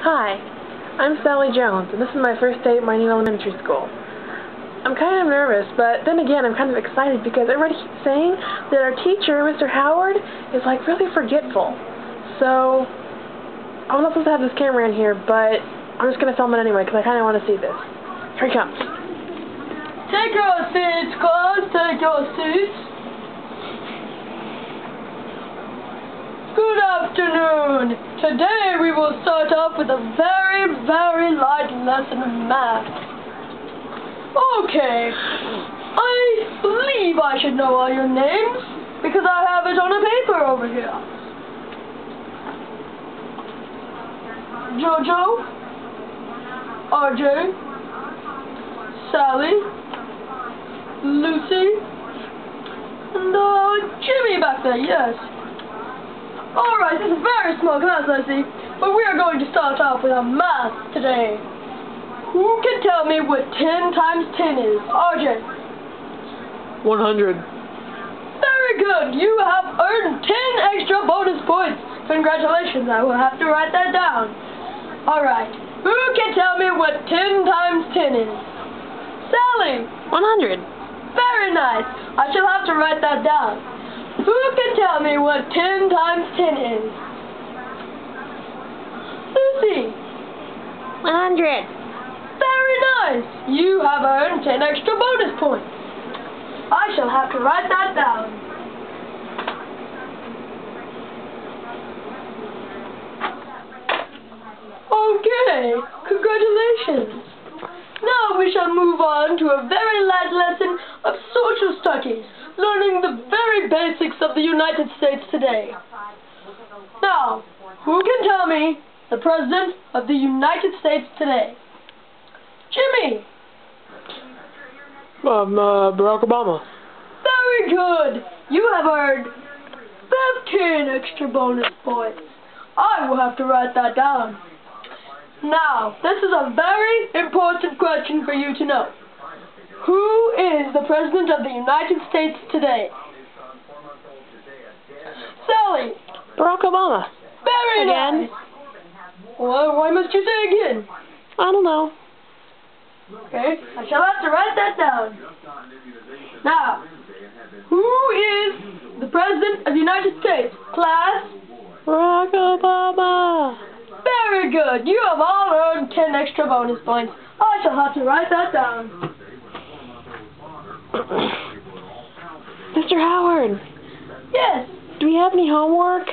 Hi, I'm Sally Jones, and this is my first day at my new elementary school. I'm kind of nervous, but then again, I'm kind of excited because everybody keeps saying that our teacher, Mr. Howard, is like really forgetful. So, I'm not supposed to have this camera in here, but I'm just going to film it anyway because I kind of want to see this. Here he comes. Take your seats, class. Take your seats. Good afternoon. Today we will start off with a very, very light lesson of math. Okay. I believe I should know all your names because I have it on a paper over here. Jojo, RJ, Sally, Lucy, and Jimmy back there, yes. Alright, this is a very small class, I see, but we are going to start off with a math today. Who can tell me what 10 times 10 is? RJ. 100. Very good. You have earned 10 extra bonus points. Congratulations. I will have to write that down. Alright. Who can tell me what 10 times 10 is? Sally. 100. Very nice. I shall have to write that down. Who can tell me what 10 times 10 is? Lucy. 100. Very nice. You have earned 10 extra bonus points. I shall have to write that down. Okay. Congratulations. Now we shall move on to a very light lesson of social studies, learning the very basics of the United States today. Now, who can tell me the President of the United States today? Jimmy. Barack Obama. Very good. You have earned 15 extra bonus points. I will have to write that down. Now, this is a very important question for you to know. Who is the President of the United States today? Sally. Barack Obama. Very Again? nice. Well, why must you say again? I don't know. Okay, I shall have to write that down. Now, who is the President of the United States? Class? Barack Obama. Very good. You have all earned 10 extra bonus points. I shall have to write that down. Mr. Howard. Yes. Do we have any homework?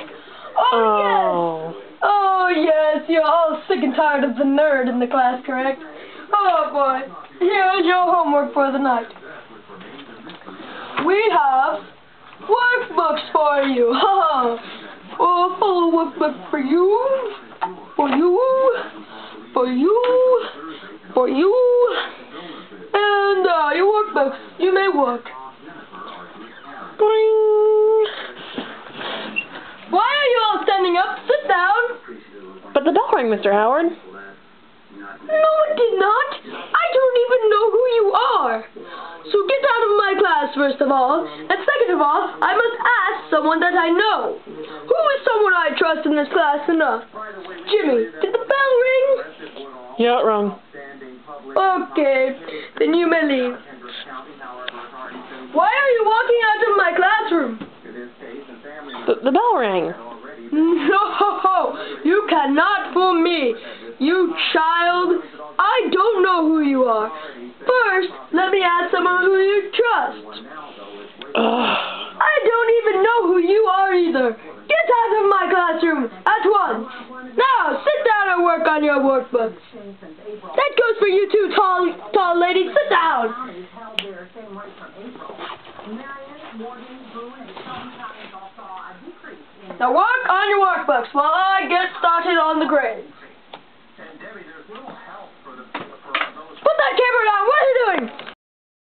Oh, yes. Oh, yes. You're all sick and tired of the nerd in the class, correct? Oh, boy. Here's your homework for the night. We have workbooks for you. Oh, full workbook for you. For you. For you. For you. And your workbooks. You may work. Boing. Why are you all standing up? Sit down. But the bell rang, Mr. Howard. No, it did not. I don't even know who you are. So get out of my class, first of all. And second of all, I must ask someone that I know. Who is someone I trust in this class enough? Jimmy, did the bell ring? Yeah, it rang. Okay, then you may leave. Why are you walking out of my classroom? The bell rang. No, you cannot fool me, you child. I don't know who you are. First, let me ask someone who you trust. I don't even know who you are either. Get out of my classroom at once. Now, sit down and work on your workbook. That goes for you too, tall lady. Sit down. Now work on your workbooks while I get started on the grades. Put that camera down. What are you doing?